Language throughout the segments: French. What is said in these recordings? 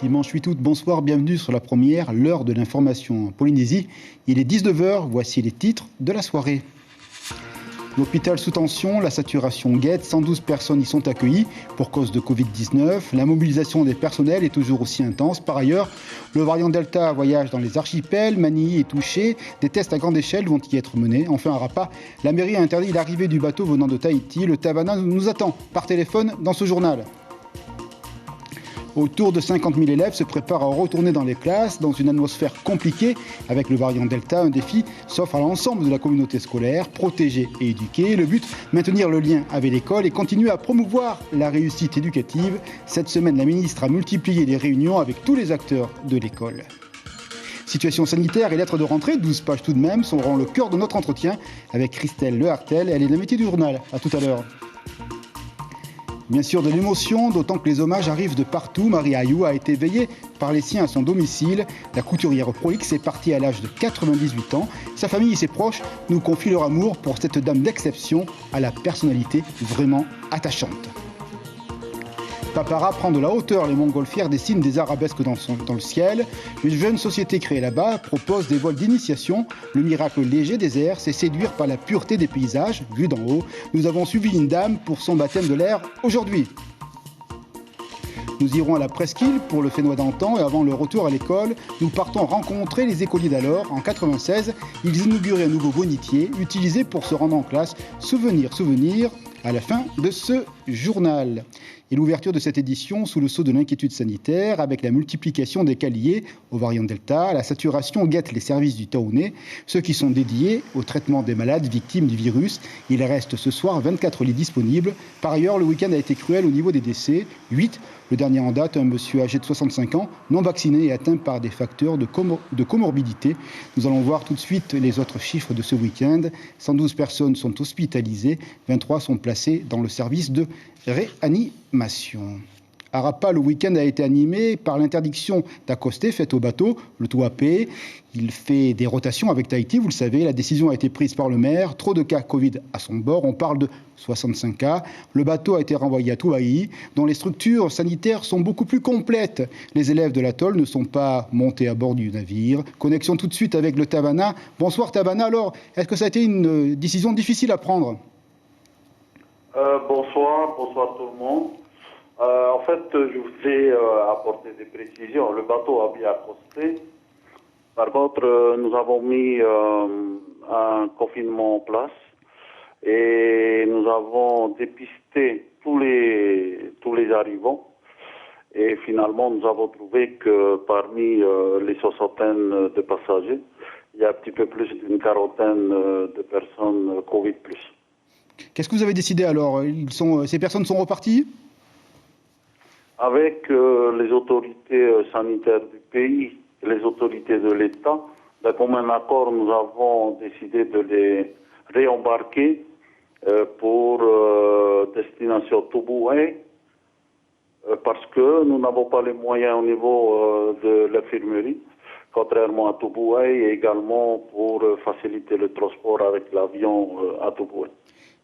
Dimanche 8 août, bonsoir, bienvenue sur la première, l'heure de l'information en Polynésie. Il est 19h, voici les titres de la soirée. L'hôpital sous tension, la saturation guette, 112 personnes y sont accueillies pour cause de Covid-19. La mobilisation des personnels est toujours aussi intense. Par ailleurs, le variant Delta voyage dans les archipels, Manille est touché, des tests à grande échelle vont y être menés. Enfin, à Rapa, la mairie a interdit l'arrivée du bateau venant de Tahiti. Le Tavana nous attend par téléphone dans ce journal. Autour de 50 000 élèves se préparent à retourner dans les classes dans une atmosphère compliquée avec le variant Delta. Un défi s'offre à l'ensemble de la communauté scolaire, protéger et éduquer. Le but, maintenir le lien avec l'école et continuer à promouvoir la réussite éducative. Cette semaine, la ministre a multiplié les réunions avec tous les acteurs de l'école. Situation sanitaire et lettres de rentrée, 12 pages tout de même, seront le cœur de notre entretien avec Christelle Lehartel. Elle est l'invitée du journal. À tout à l'heure. Bien sûr de l'émotion, d'autant que les hommages arrivent de partout. Marie Ayou a été veillée par les siens à son domicile. La couturière prolixe est partie à l'âge de 98 ans. Sa famille et ses proches nous confient leur amour pour cette dame d'exception à la personnalité vraiment attachante. Papara prend de la hauteur, les montgolfières dessinent des arabesques dans le ciel. Une jeune société créée là-bas propose des vols d'initiation. Le miracle léger des airs, c'est séduire par la pureté des paysages, vus d'en haut. Nous avons suivi une dame pour son baptême de l'air aujourd'hui. Nous irons à la presqu'île pour le Fénois d'antan et avant le retour à l'école, nous partons rencontrer les écoliers d'alors. En 96, ils inauguraient un nouveau bonitier utilisé pour se rendre en classe. Souvenir à la fin de ce journal. Et l'ouverture de cette édition sous le sceau de l'inquiétude sanitaire, avec la multiplication des cas liés au variant Delta, la saturation guette les services du Taounais, ceux qui sont dédiés au traitement des malades victimes du virus. Il reste ce soir 24 lits disponibles. Par ailleurs, le week-end a été cruel au niveau des décès, 8. Le dernier en date, un monsieur âgé de 65 ans, non vacciné et atteint par des facteurs de comorbidité. Nous allons voir tout de suite les autres chiffres de ce week-end. 112 personnes sont hospitalisées, 23 sont placées dans le service de réanimation. À Rapa, le week-end a été animé par l'interdiction d'accoster faite au bateau, le Tuapé. Il fait des rotations avec Tahiti, vous le savez. La décision a été prise par le maire. Trop de cas Covid à son bord. On parle de 65 cas. Le bateau a été renvoyé à Tuaï, dont les structures sanitaires sont beaucoup plus complètes. Les élèves de l'atoll ne sont pas montés à bord du navire. Connexion tout de suite avec le Tavana. Bonsoir Tavana. Alors, est-ce que ça a été une décision difficile à prendre ? Bonsoir tout le monde. En fait, je voulais apporter des précisions. Le bateau a bien accosté. Par contre, nous avons mis un confinement en place et nous avons dépisté tous les arrivants. Et finalement, nous avons trouvé que parmi les soixantaines de passagers, il y a un petit peu plus d'une quarantaine de personnes Covid+. Qu'est-ce que vous avez décidé alors ? Ces personnes sont reparties ? Avec les autorités sanitaires du pays et les autorités de l'État, d'un commun accord, nous avons décidé de les réembarquer pour destination Toboué, parce que nous n'avons pas les moyens au niveau de l'infirmerie, contrairement à Toboué, et également pour faciliter le transport avec l'avion à Toboué.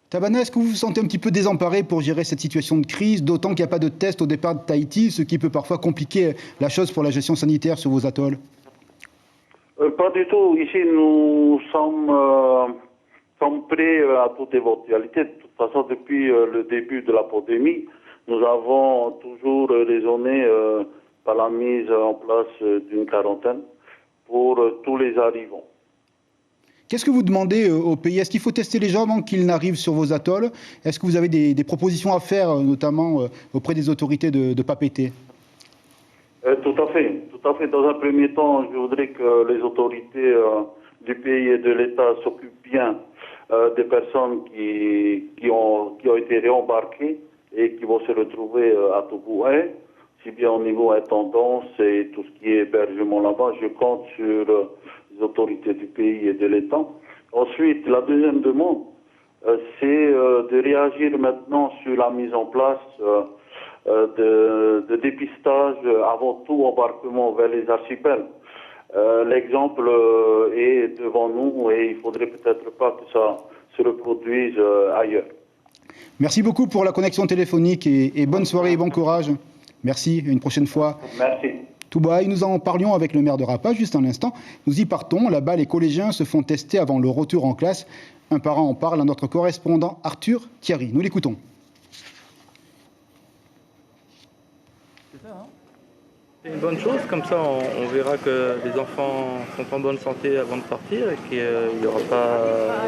Tavana, est-ce que vous vous sentez un petit peu désemparé pour gérer cette situation de crise, d'autant qu'il n'y a pas de test au départ de Tahiti, ce qui peut parfois compliquer la chose pour la gestion sanitaire sur vos atolls ? Pas du tout. Ici, nous sommes prêts à toute éventualité. De toute façon, depuis le début de la pandémie, nous avons toujours raisonné par la mise en place d'une quarantaine pour tous les arrivants. Qu'est-ce que vous demandez au pays ? Est-ce qu'il faut tester les gens avant qu'ils n'arrivent sur vos atolls ? Est-ce que vous avez des propositions à faire, notamment auprès des autorités de Papeete ? Tout à fait. Dans un premier temps, je voudrais que les autorités du pays et de l'État s'occupent bien des personnes qui ont été réembarquées et qui vont se retrouver à Toboué, si bien au niveau intendance et tout ce qui est hébergement là-bas. Je compte sur les autorités du pays et de l'État. Ensuite, la deuxième demande, c'est de réagir maintenant sur la mise en place de dépistage avant tout embarquement vers les archipels. L'exemple est devant nous et il ne faudrait peut-être pas que ça se reproduise ailleurs. Merci beaucoup pour la connexion téléphonique et bonne soirée et bon courage. Merci, une prochaine fois. Merci. Toubaï, nous en parlions avec le maire de Rapa juste un instant. Nous y partons. Là-bas, les collégiens se font tester avant le retour en classe. Un parent en parle à notre correspondant Arthur Thierry. Nous l'écoutons. C'est une bonne chose, comme ça on verra que les enfants sont en bonne santé avant de sortir et qu'ils ne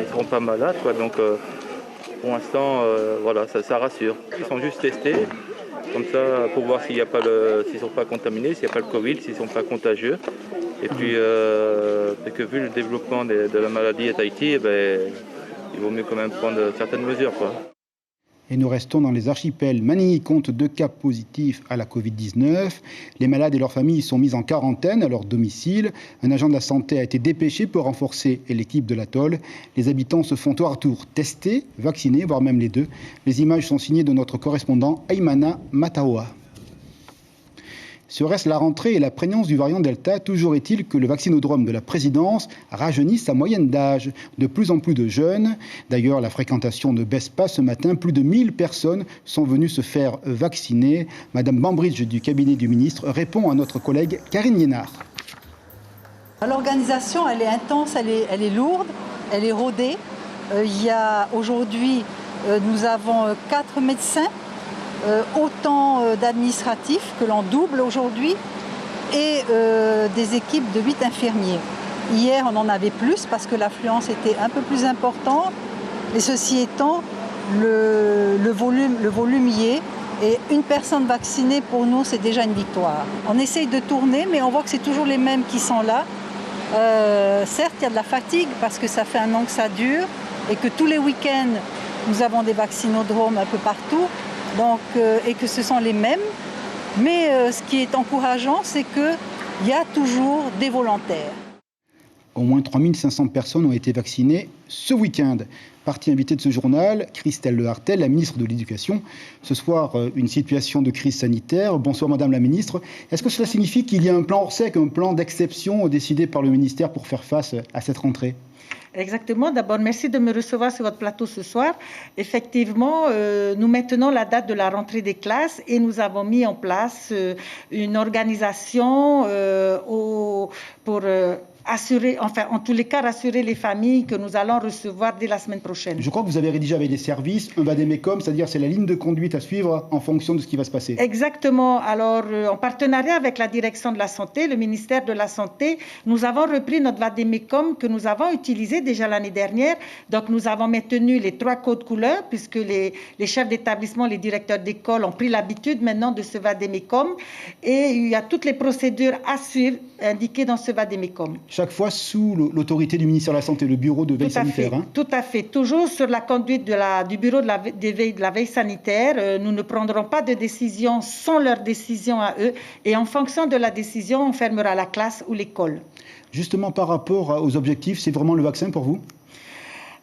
seront pas malades. Donc pour l'instant, voilà, ça rassure. Ils sont juste testés, comme ça pour voir s'ils ne sont pas contaminés, s'il n'y a pas le Covid, s'ils ne sont pas contagieux. Et puis, que vu le développement de la maladie à Tahiti, il vaut mieux quand même prendre certaines mesures, quoi. Et nous restons dans les archipels. Manille compte 2 cas positifs à la Covid-19. Les malades et leurs familles sont mis en quarantaine à leur domicile. Un agent de la santé a été dépêché pour renforcer l'équipe de l'atoll. Les habitants se font tour à tour tester, vaccinés, voire même les deux. Les images sont signées de notre correspondant Aymana Mataoa. Serait-ce la rentrée et la prégnance du variant Delta? Toujours est-il que le vaccinodrome de la présidence rajeunit sa moyenne d'âge. De plus en plus de jeunes. D'ailleurs, la fréquentation ne baisse pas ce matin. Plus de 1000 personnes sont venues se faire vacciner. Madame Bambridge du cabinet du ministre répond à notre collègue Karine Liénard. L'organisation, elle est intense, elle est lourde, elle est rodée. Aujourd'hui, nous avons 4 médecins. Autant d'administratifs que l'on double aujourd'hui et des équipes de 8 infirmiers. Hier, on en avait plus parce que l'affluence était un peu plus importante. Et ceci étant, le volume y est. Et une personne vaccinée, pour nous, c'est déjà une victoire. On essaye de tourner, mais on voit que c'est toujours les mêmes qui sont là. Certes, il y a de la fatigue parce que ça fait un an que ça dure et que tous les week-ends, nous avons des vaccinodromes un peu partout. Donc, et que ce sont les mêmes. Mais ce qui est encourageant, c'est qu'il y a toujours des volontaires. Au moins 3500 personnes ont été vaccinées ce week-end. Partie invitée de ce journal, Christelle Lehartel, la ministre de l'Éducation. Ce soir, une situation de crise sanitaire. Bonsoir Madame la ministre. Est-ce que cela signifie qu'il y a un plan hors sec, un plan d'exception décidé par le ministère pour faire face à cette rentrée ? Exactement. D'abord, merci de me recevoir sur votre plateau ce soir. Effectivement, nous maintenons la date de la rentrée des classes et nous avons mis en place une organisation pour assurer, enfin, en tous les cas, rassurer les familles que nous allons recevoir dès la semaine prochaine. Je crois que vous avez rédigé avec les services un vadémécum, c'est-à-dire c'est la ligne de conduite à suivre en fonction de ce qui va se passer. Exactement. Alors, en partenariat avec la direction de la santé, le ministère de la Santé, nous avons repris notre vadémécum que nous avons utilisé déjà l'année dernière. Donc, nous avons maintenu les 3 codes couleurs puisque les chefs d'établissement, les directeurs d'école ont pris l'habitude maintenant de ce vadémécum et il y a toutes les procédures à suivre indiquées dans ce vadémécum. Chaque fois sous l'autorité du ministère de la Santé, le bureau de veille sanitaire. Tout à fait. Toujours sur la conduite du bureau de la veille sanitaire. Nous ne prendrons pas de décision sans leur décision à eux. Et en fonction de la décision, on fermera la classe ou l'école. Justement, par rapport aux objectifs, c'est vraiment le vaccin pour vous ?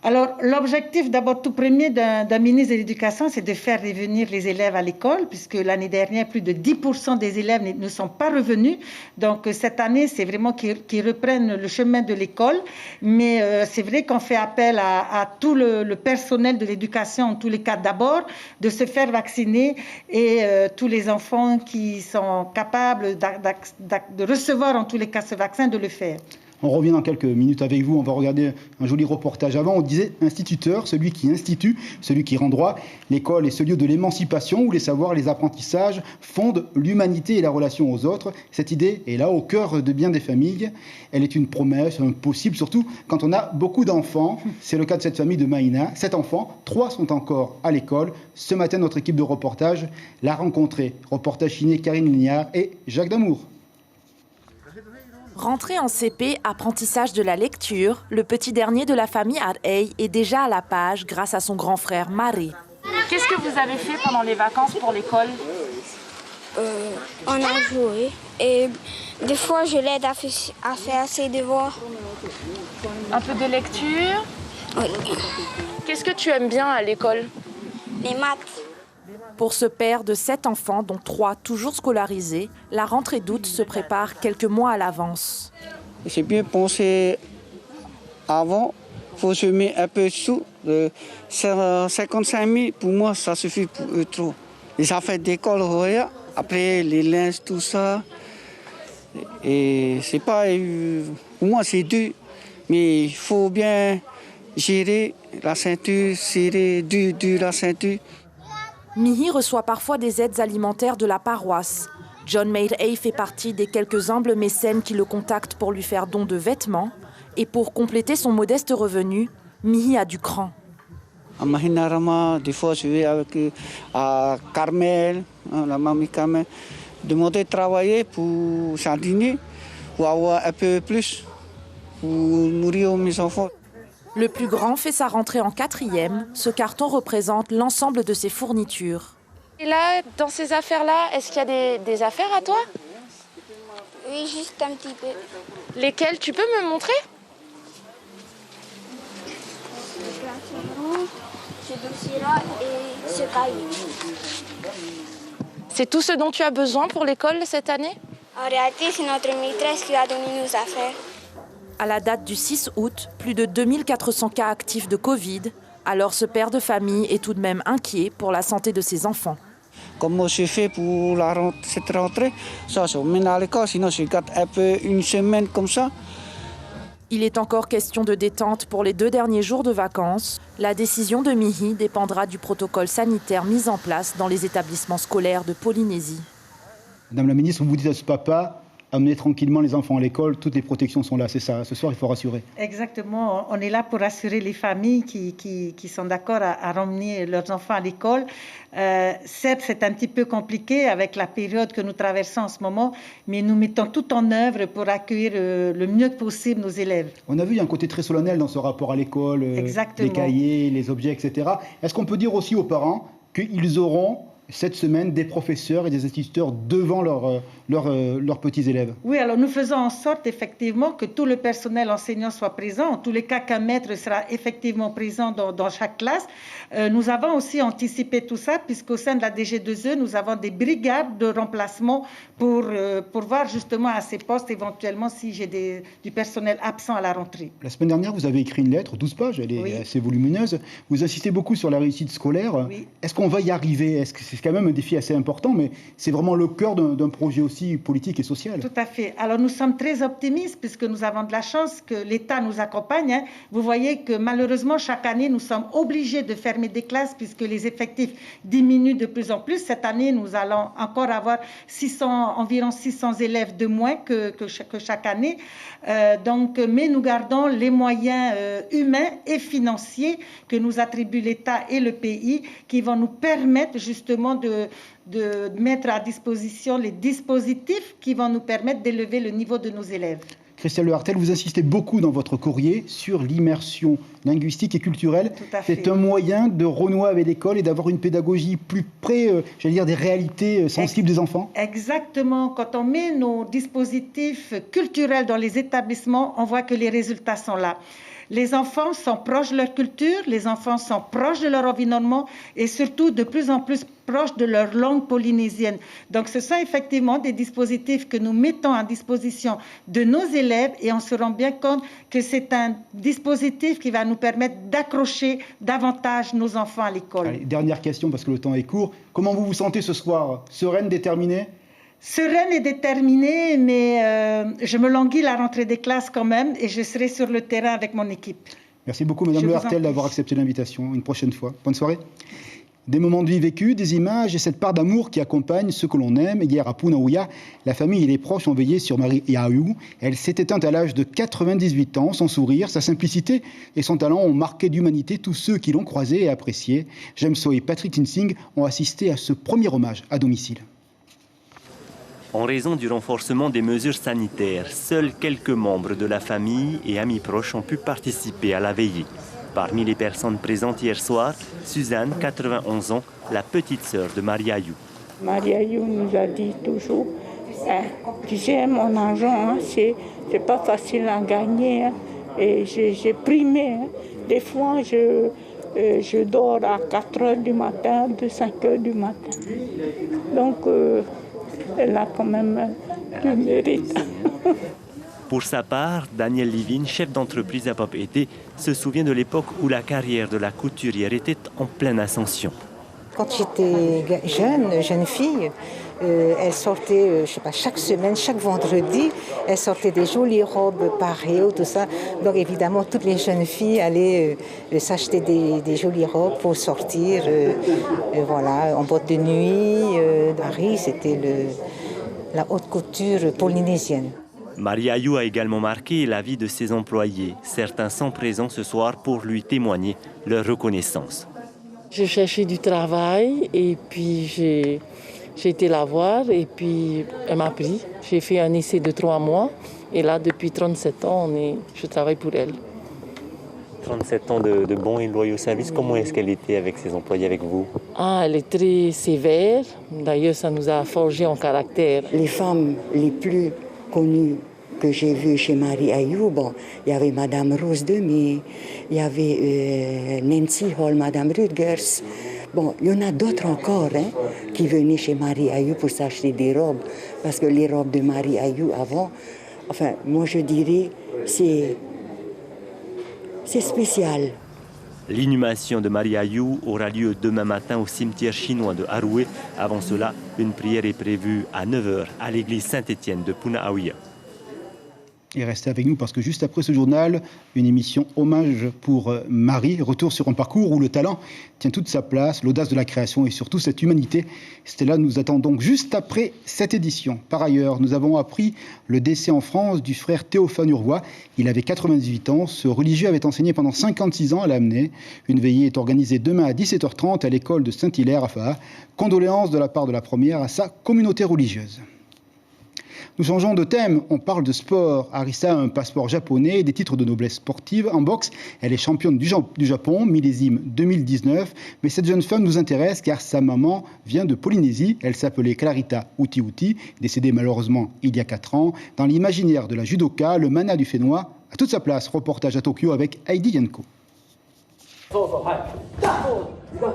Alors, l'objectif d'abord tout premier d'un ministre de l'Éducation, c'est de faire revenir les élèves à l'école, puisque l'année dernière, plus de 10% des élèves ne sont pas revenus. Donc, cette année, c'est vraiment qu'ils reprennent le chemin de l'école. Mais c'est vrai qu'on fait appel à tout le personnel de l'éducation, en tous les cas d'abord, de se faire vacciner et tous les enfants qui sont capables de recevoir en tous les cas ce vaccin, de le faire. On revient dans quelques minutes avec vous, on va regarder un joli reportage. Avant, on disait instituteur, celui qui institue, celui qui rend droit. L'école est ce lieu de l'émancipation où les savoirs, les apprentissages fondent l'humanité et la relation aux autres. Cette idée est là au cœur de bien des familles. Elle est une promesse, un possible, surtout quand on a beaucoup d'enfants. C'est le cas de cette famille de Maïna. 7 enfants, 3 sont encore à l'école. Ce matin, notre équipe de reportage l'a rencontré. Reportage signé Karine Lignard et Jacques Damour. Rentré en CP, apprentissage de la lecture, le petit dernier de la famille Arey est déjà à la page grâce à son grand frère Marie. Qu'est-ce que vous avez fait pendant les vacances pour l'école ? On a joué et des fois je l'aide à faire ses devoirs. Un peu de lecture ? Oui. Qu'est-ce que tu aimes bien à l'école ? Les maths. Pour ce père de 7 enfants, dont 3 toujours scolarisés, la rentrée d'août se prépare quelques mois à l'avance. J'ai bien pensé avant, il faut se mettre un peu de sous. 55 000, pour moi, ça suffit pour eux trop. Les affaires d'école, après les linges, tout ça. Et c'est pas, pour moi c'est dur, mais il faut bien gérer la ceinture, serrer dur la ceinture. Mihi reçoit parfois des aides alimentaires de la paroisse. John Maid-Hay fait partie des quelques humbles mécènes qui le contactent pour lui faire don de vêtements. Et pour compléter son modeste revenu, Mihi a du cran. À Mahinarama, des fois je vais avec à Carmel, la mamie Carmel, demander de travailler pour jardiner, pour avoir un peu plus, pour nourrir mes enfants. Le plus grand fait sa rentrée en 4e. Ce carton représente l'ensemble de ses fournitures. Et là, dans ces affaires-là, est-ce qu'il y a des affaires à toi? Oui, juste un petit peu. Lesquelles? Tu peux me montrer? Ce dossier-là et ce cahier. C'est tout ce dont tu as besoin pour l'école cette année? En réalité, c'est notre maîtresse qui a donné nos affaires. À la date du 6 août, plus de 2400 cas actifs de Covid. Alors ce père de famille est tout de même inquiet pour la santé de ses enfants. Comment je fais pour cette rentrée? Ça, je mène à l'école, sinon je garde un peu une semaine comme ça. Il est encore question de détente pour les 2 derniers jours de vacances. La décision de Mihi dépendra du protocole sanitaire mis en place dans les établissements scolaires de Polynésie. Madame la ministre, vous dites à ce papa, amenez tranquillement les enfants à l'école, toutes les protections sont là, c'est ça. Ce soir, il faut rassurer. Exactement, on est là pour rassurer les familles qui sont d'accord à ramener leurs enfants à l'école. Certes, c'est un petit peu compliqué avec la période que nous traversons en ce moment, mais nous mettons tout en œuvre pour accueillir le mieux possible nos élèves. On a vu, il y a un côté très solennel dans ce rapport à l'école, les cahiers, les objets, etc. Est-ce qu'on peut dire aussi aux parents qu'ils auront cette semaine des professeurs et des instituteurs devant leurs petits élèves? Oui, alors nous faisons en sorte effectivement que tout le personnel enseignant soit présent. En tous les cas, qu'un maître sera effectivement présent dans chaque classe. Nous avons aussi anticipé tout ça puisqu'au sein de la DG2E, nous avons des brigades de remplacement pour voir justement à ces postes éventuellement si j'ai du personnel absent à la rentrée. La semaine dernière, vous avez écrit une lettre, 12 pages, elle est assez volumineuse. Vous insistez beaucoup sur la réussite scolaire. Oui. Est-ce qu'on va y arriver? Est-ce que c'est quand même un défi assez important, mais c'est vraiment le cœur d'un projet aussi politique et social. Tout à fait. Alors nous sommes très optimistes puisque nous avons de la chance que l'État nous accompagne. Vous voyez que malheureusement, chaque année, nous sommes obligés de fermer des classes puisque les effectifs diminuent de plus en plus. Cette année, nous allons encore avoir environ 600 élèves de moins que chaque année. Mais nous gardons les moyens humains et financiers que nous attribuent l'État et le pays qui vont nous permettre justement de mettre à disposition les dispositifs qui vont nous permettre d'élever le niveau de nos élèves. Christelle Lehartel, vous insistez beaucoup dans votre courrier sur l'immersion linguistique et culturelle. C'est un moyen de renouer avec l'école et d'avoir une pédagogie plus près, des réalités sensibles des enfants. Exactement. Quand on met nos dispositifs culturels dans les établissements, on voit que les résultats sont là. Les enfants sont proches de leur culture, les enfants sont proches de leur environnement et surtout de plus en plus proches de leur langue polynésienne. Donc ce sont effectivement des dispositifs que nous mettons à disposition de nos élèves et on se rend bien compte que c'est un dispositif qui va nous permettre d'accrocher davantage nos enfants à l'école. Allez, dernière question parce que le temps est court. Comment vous vous sentez ce soir? Sereine, déterminée? Sereine et déterminée, mais je me languis la rentrée des classes quand même et je serai sur le terrain avec mon équipe. Merci beaucoup, Madame Lehartel, d'avoir accepté l'invitation. Une prochaine fois. Bonne soirée. Des moments de vie vécus, des images et cette part d'amour qui accompagne ceux que l'on aime. Hier à Punaouia, la famille et les proches ont veillé sur Marie Yaou. Elle s'est éteinte à l'âge de 98 ans. Son sourire, sa simplicité et son talent ont marqué d'humanité tous ceux qui l'ont croisée et appréciée. James So et Patrick Tinsing ont assisté à ce premier hommage à domicile. En raison du renforcement des mesures sanitaires, seuls quelques membres de la famille et amis proches ont pu participer à la veillée. Parmi les personnes présentes hier soir, Suzanne, 91 ans, la petite sœur de Maria Yu. Maria Yu nous a dit toujours, tu sais, mon argent, c'est pas facile à gagner. Et j'ai primé. Des fois, je dors à 4 h du matin, de 5 h du matin. Donc, elle a quand même du mérite. Pour sa part, Daniel Livin, chef d'entreprise à Papeete, se souvient de l'époque où la carrière de la couturière était en pleine ascension. Quand j'étais jeune fille, elle sortait, je sais pas, chaque semaine, chaque vendredi, elle sortait des jolies robes pareilles, tout ça. Donc évidemment, toutes les jeunes filles allaient s'acheter des jolies robes pour sortir, voilà, en boîte de nuit. Paris, c'était la haute couture polynésienne. Maria Ayou a également marqué la vie de ses employés. Certains sont présents ce soir pour lui témoigner leur reconnaissance. J'ai cherché du travail et puis j'ai été la voir et puis elle m'a pris. J'ai fait un essai de 3 mois et là, depuis 37 ans, je travaille pour elle. 37 ans de bons et loyaux services. Comment est-ce qu'elle était avec ses employés, avec vous? Elle est très sévère. D'ailleurs, ça nous a forgé en caractère. Les femmes les plus connues que j'ai vues chez Marie Ayou, bon, il y avait Madame Rose Demy, il y avait Nancy Hall, Madame Rutgers. Bon, il y en a d'autres encore qui venaient chez Marie Ayou pour s'acheter des robes. Parce que les robes de Marie Ayou avant, enfin, moi je dirais, c'est spécial. L'inhumation de Maria Ayou aura lieu demain matin au cimetière chinois de Haroué. Avant cela, une prière est prévue à 9h à l'église Saint-Étienne de Puna-Aouia. Et restez avec nous parce que juste après ce journal, une émission hommage pour Marie, retour sur un parcours où le talent tient toute sa place, l'audace de la création et surtout cette humanité. Stella nous attend donc juste après cette édition. Par ailleurs, nous avons appris le décès en France du frère Théophane Urvois. Il avait 98 ans. Ce religieux avait enseigné pendant 56 ans à l'Amené. Une veillée est organisée demain à 17h30 à l'école de Saint-Hilaire à Faha. Condoléances de la part de la première à sa communauté religieuse. Nous changeons de thème, on parle de sport. Arisa a un passeport japonais et des titres de noblesse sportive. En boxe, elle est championne du Japon, millésime 2019. Mais cette jeune femme nous intéresse car sa maman vient de Polynésie. Elle s'appelait Clarita Uti, décédée malheureusement il y a 4 ans. Dans l'imaginaire de la judoka, le mana du Fénois a toute sa place. Reportage à Tokyo avec Heidi Yanko.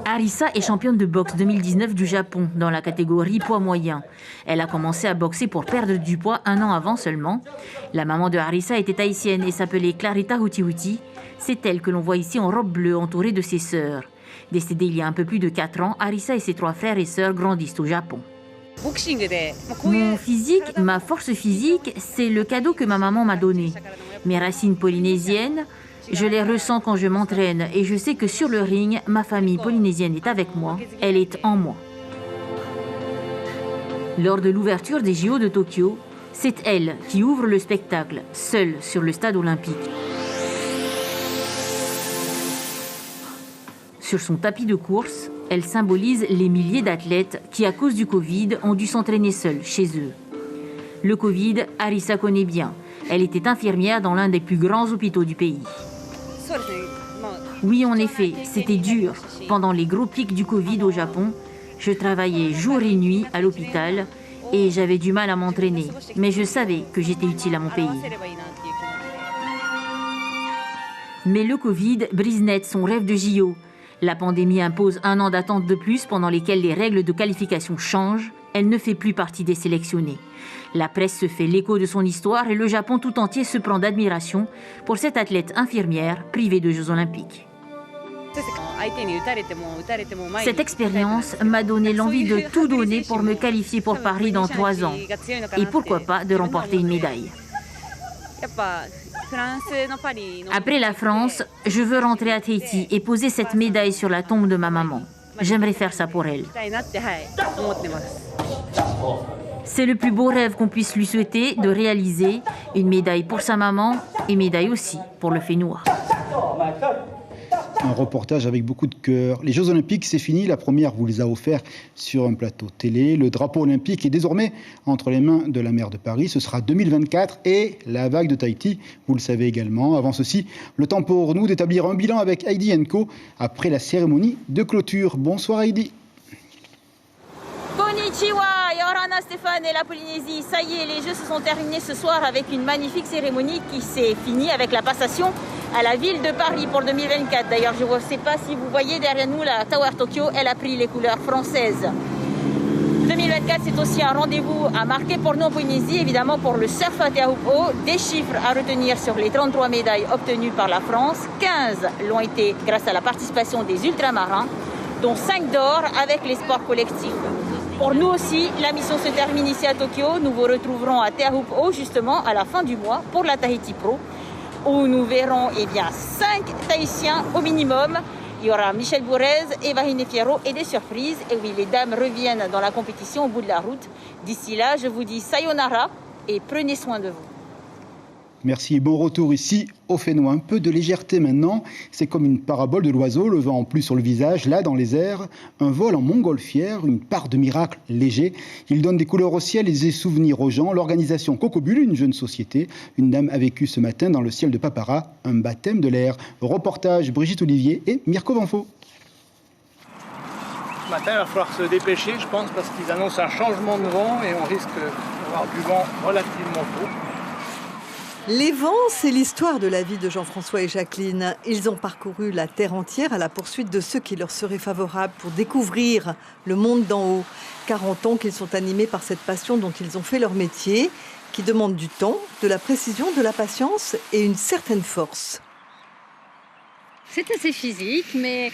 Arisa est championne de boxe 2019 du Japon dans la catégorie poids moyen. Elle a commencé à boxer pour perdre du poids 1 an avant seulement. La maman de Arisa était haïtienne et s'appelait Clarita Uti. C'est elle que l'on voit ici en robe bleue entourée de ses sœurs. Décédée il y a un peu plus de 4 ans, Arisa et ses 3 frères et sœurs grandissent au Japon. Mon physique, ma force physique, c'est le cadeau que ma maman m'a donné. Mes racines polynésiennes, je les ressens quand je m'entraîne et je sais que sur le ring, ma famille polynésienne est avec moi, elle est en moi. Lors de l'ouverture des JO de Tokyo, c'est elle qui ouvre le spectacle, seule sur le stade olympique. Sur son tapis de course, elle symbolise les milliers d'athlètes qui, à cause du Covid, ont dû s'entraîner seuls chez eux. Le Covid, Arisa connaît bien. Elle était infirmière dans l'un des plus grands hôpitaux du pays. Oui, en effet, c'était dur. Pendant les gros pics du Covid au Japon, je travaillais jour et nuit à l'hôpital et j'avais du mal à m'entraîner. Mais je savais que j'étais utile à mon pays. Mais le Covid brise net son rêve de JO. La pandémie impose 1 an d'attente de plus pendant lesquels les règles de qualification changent. Elle ne fait plus partie des sélectionnés. La presse se fait l'écho de son histoire et le Japon tout entier se prend d'admiration pour cette athlète infirmière privée de Jeux Olympiques. Cette expérience m'a donné l'envie de tout donner pour me qualifier pour Paris dans 3 ans. Et pourquoi pas de remporter une médaille. Après la France, je veux rentrer à Tahiti et poser cette médaille sur la tombe de ma maman. J'aimerais faire ça pour elle. C'est le plus beau rêve qu'on puisse lui souhaiter de réaliser, une médaille pour sa maman et médaille aussi pour le Fénois. Un reportage avec beaucoup de cœur. Les Jeux Olympiques, c'est fini. La première vous les a offerts sur un plateau télé. Le drapeau olympique est désormais entre les mains de la maire de Paris. Ce sera 2024 et la vague de Tahiti, vous le savez également. Avant ceci, le temps pour nous d'établir un bilan avec Heidi Yanko après la cérémonie de clôture. Bonsoir Heidi. Konnichiwa, Yorana Stéphane et la Polynésie. Ça y est, les Jeux se sont terminés ce soir avec une magnifique cérémonie qui s'est finie avec la passation à la ville de Paris pour 2024. D'ailleurs, je ne sais pas si vous voyez derrière nous la Tower Tokyo, elle a pris les couleurs françaises. 2024, c'est aussi un rendez-vous à marquer pour nous en Polynésie, évidemment pour le surf à Te Aupo. Des chiffres à retenir sur les 33 médailles obtenues par la France. 15 l'ont été grâce à la participation des ultramarins. dont 5 d'or avec les sports collectifs. Pour nous aussi, la mission se termine ici à Tokyo. Nous vous retrouverons à Teahupo'o justement à la fin du mois pour la Tahiti Pro, où nous verrons 5 Tahitiens au minimum. Il y aura Michel Bourrez, Eva Hinefiero et des surprises. Et oui, les dames reviennent dans la compétition au bout de la route. D'ici là, je vous dis sayonara et prenez soin de vous. Merci et bon retour ici au Fénois. Un peu de légèreté maintenant, c'est comme une parabole de l'oiseau, le vent en plus sur le visage, là dans les airs, un vol en montgolfière, une part de miracle léger. Il donne des couleurs au ciel et des souvenirs aux gens. L'organisation Cocobule, une jeune société, une dame a vécu ce matin dans le ciel de Papara, un baptême de l'air. Reportage Brigitte Olivier et Mirko Vanfo. Ce matin, il va falloir se dépêcher, je pense, parce qu'ils annoncent un changement de vent et on risque d'avoir du vent relativement fort. Les vents, c'est l'histoire de la vie de Jean-François et Jacqueline. Ils ont parcouru la terre entière à la poursuite de ceux qui leur seraient favorables pour découvrir le monde d'en haut. 40 ans qu'ils sont animés par cette passion dont ils ont fait leur métier, qui demande du temps, de la précision, de la patience et une certaine force. C'est assez physique, mais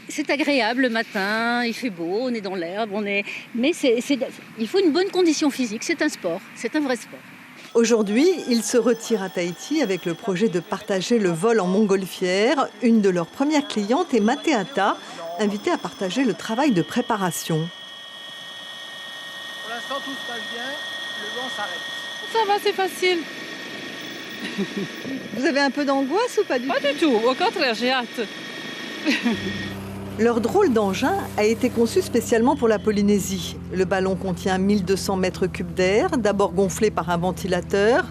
c'est agréable le matin, il fait beau, on est dans l'herbe, mais il faut une bonne condition physique, c'est un sport, c'est un vrai sport. Aujourd'hui, ils se retirent à Tahiti avec le projet de partager le vol en montgolfière. Une de leurs premières clientes est Mateata, invitée à partager le travail de préparation. Pour l'instant, tout se passe bien, le vent s'arrête. Ça va, c'est facile. Vous avez un peu d'angoisse ou pas du tout ? Pas du tout, au contraire, j'ai hâte. Leur drôle d'engin a été conçu spécialement pour la Polynésie. Le ballon contient 1200 mètres cubes d'air, d'abord gonflé par un ventilateur.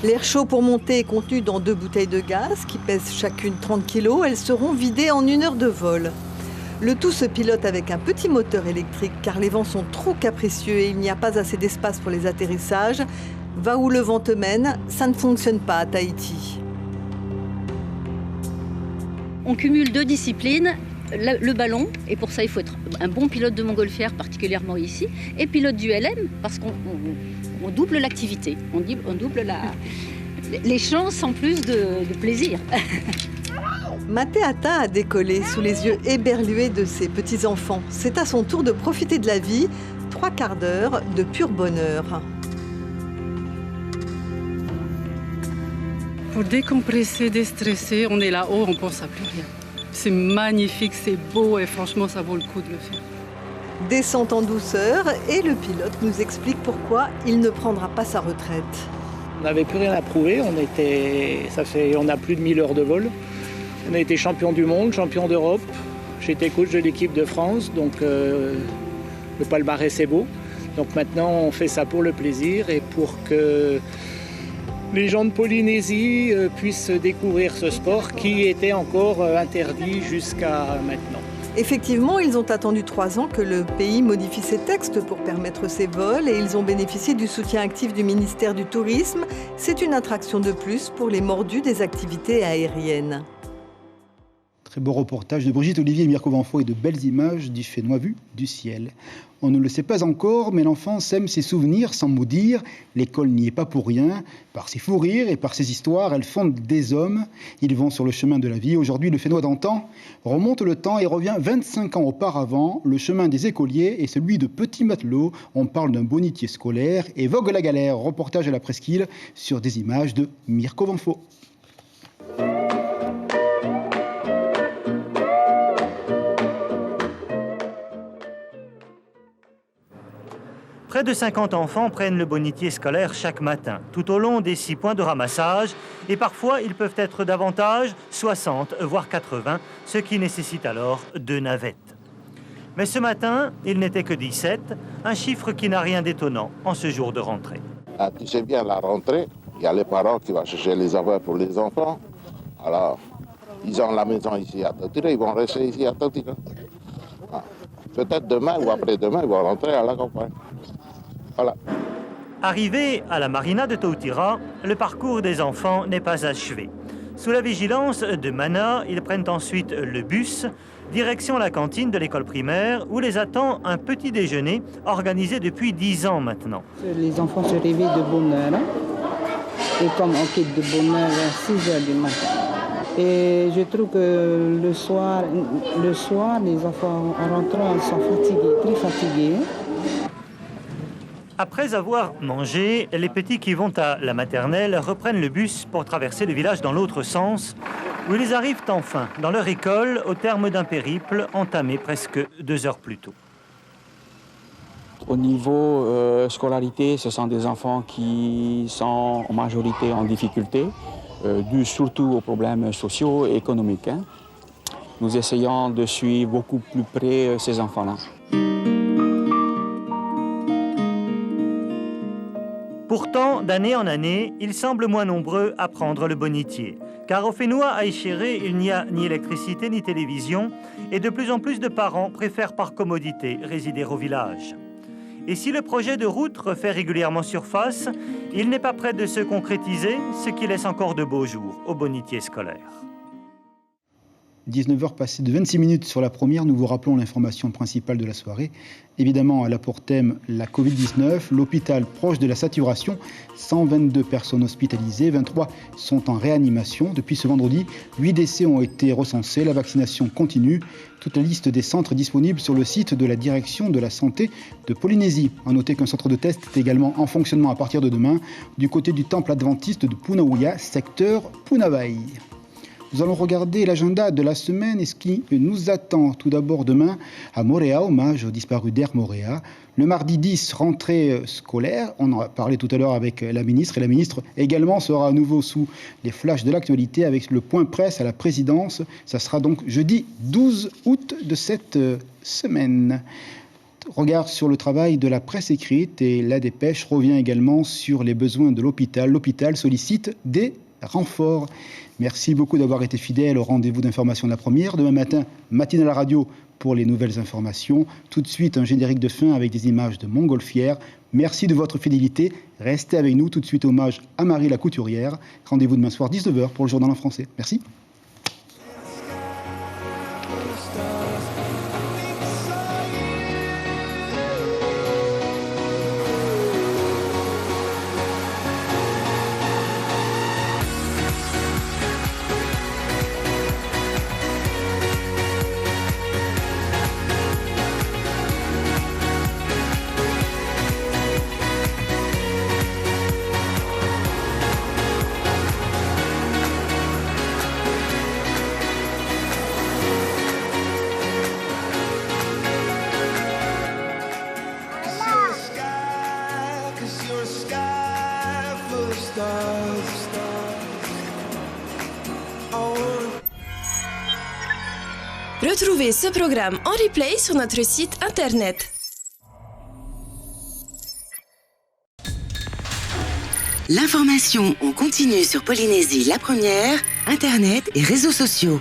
L'air chaud pour monter est contenu dans 2 bouteilles de gaz qui pèsent chacune 30 kg. Elles seront vidées en 1 heure de vol. Le tout se pilote avec un petit moteur électrique car les vents sont trop capricieux et il n'y a pas assez d'espace pour les atterrissages. Va où le vent te mène, ça ne fonctionne pas à Tahiti. On cumule 2 disciplines. Le ballon, et pour ça il faut être un bon pilote de montgolfière, particulièrement ici, et pilote du LM, parce qu'on double l'activité, on double les chances en plus de plaisir. Mateata a décollé sous les yeux éberlués de ses petits-enfants. C'est à son tour de profiter de la vie, 3 quarts d'heure de pur bonheur. Pour décompresser, déstresser, on est là-haut, on ne pense à plus rien. C'est magnifique, c'est beau et franchement, ça vaut le coup de le faire. Descente en douceur et le pilote nous explique pourquoi il ne prendra pas sa retraite. On n'avait plus rien à prouver, on a plus de 1000 heures de vol. On a été champion du monde, champion d'Europe. J'étais coach de l'équipe de France, donc le palmarès est beau. Donc maintenant, on fait ça pour le plaisir et pour que les gens de Polynésie puissent découvrir ce sport qui était encore interdit jusqu'à maintenant. Effectivement, ils ont attendu 3 ans que le pays modifie ses textes pour permettre ces vols et ils ont bénéficié du soutien actif du ministère du Tourisme. C'est une attraction de plus pour les mordus des activités aériennes. Très beau reportage de Brigitte Olivier et Mirko Vanfo et de belles images du Fénois vu du ciel. On ne le sait pas encore, mais l'enfance aime ses souvenirs sans mot dire. L'école n'y est pas pour rien. Par ses fous rires et par ses histoires, elle fonde des hommes. Ils vont sur le chemin de la vie. Aujourd'hui, le Fénois d'antan remonte le temps et revient 25 ans auparavant. Le chemin des écoliers et celui de petits matelots. On parle d'un bonitier scolaire et vogue la galère. Reportage à la presqu'île sur des images de Mirko Vanfo. Près de 50 enfants prennent le bonitier scolaire chaque matin, tout au long des 6 points de ramassage. Et parfois, ils peuvent être davantage, 60, voire 80, ce qui nécessite alors 2 navettes. Mais ce matin, il n'était que 17, un chiffre qui n'a rien d'étonnant en ce jour de rentrée. Ah, tu sais bien, la rentrée, il y a les parents qui vont chercher les affaires pour les enfants. Alors, ils ont la maison ici à Tautira, ils vont rester ici à Tautira. Ah, peut-être demain ou après-demain, ils vont rentrer à la campagne. Voilà. Arrivé à la marina de Tautira, le parcours des enfants n'est pas achevé. Sous la vigilance de Mana, ils prennent ensuite le bus, direction la cantine de l'école primaire, où les attend un petit déjeuner organisé depuis 10 ans maintenant. Les enfants se réveillent de bonne heure, et comme on quitte de bonne heure à 6 heures du matin. Et je trouve que le soir les enfants en rentrant sont fatigués, très fatigués. Après avoir mangé, les petits qui vont à la maternelle reprennent le bus pour traverser le village dans l'autre sens, où ils arrivent enfin dans leur école au terme d'un périple entamé presque 2 heures plus tôt. Au niveau scolarité, ce sont des enfants qui sont en majorité en difficulté, dû surtout aux problèmes sociaux et économiques. Nous essayons de suivre beaucoup plus près ces enfants-là. Pourtant, d'année en année, ils semblent moins nombreux à prendre le bonitier. Car au Fénois à Échéré, il n'y a ni électricité ni télévision, et de plus en plus de parents préfèrent par commodité résider au village. Et si le projet de route refait régulièrement surface, il n'est pas prêt de se concrétiser, ce qui laisse encore de beaux jours au bonitier scolaire. 19h passées de 26 minutes sur la première, nous vous rappelons l'information principale de la soirée. Évidemment, elle a pour thème la Covid-19, l'hôpital proche de la saturation, 122 personnes hospitalisées, 23 sont en réanimation. Depuis ce vendredi, 8 décès ont été recensés, la vaccination continue. Toute la liste des centres disponibles sur le site de la direction de la santé de Polynésie. À noter qu'un centre de test est également en fonctionnement à partir de demain du côté du temple adventiste de Punauia, secteur Punavai. Nous allons regarder l'agenda de la semaine et ce qui nous attend tout d'abord demain à Moorea, hommage au disparu d'Air Moorea. Le mardi 10, rentrée scolaire. On en a parlé tout à l'heure avec la ministre. Et la ministre également sera à nouveau sous les flashs de l'actualité avec le point presse à la présidence. Ça sera donc jeudi 12 août de cette semaine. Regard sur le travail de la presse écrite et la dépêche revient également sur les besoins de l'hôpital. L'hôpital sollicite des renforts. Merci beaucoup d'avoir été fidèles au rendez-vous d'information de la première. Demain matin, matinale à la radio pour les nouvelles informations. Tout de suite, un générique de fin avec des images de Montgolfière. Merci de votre fidélité. Restez avec nous. Tout de suite, hommage à Marie la couturière. Rendez-vous demain soir, 19h, pour le journal en français. Merci. Retrouvez ce programme en replay sur notre site internet. L'information en continu sur Polynésie la première, internet et réseaux sociaux.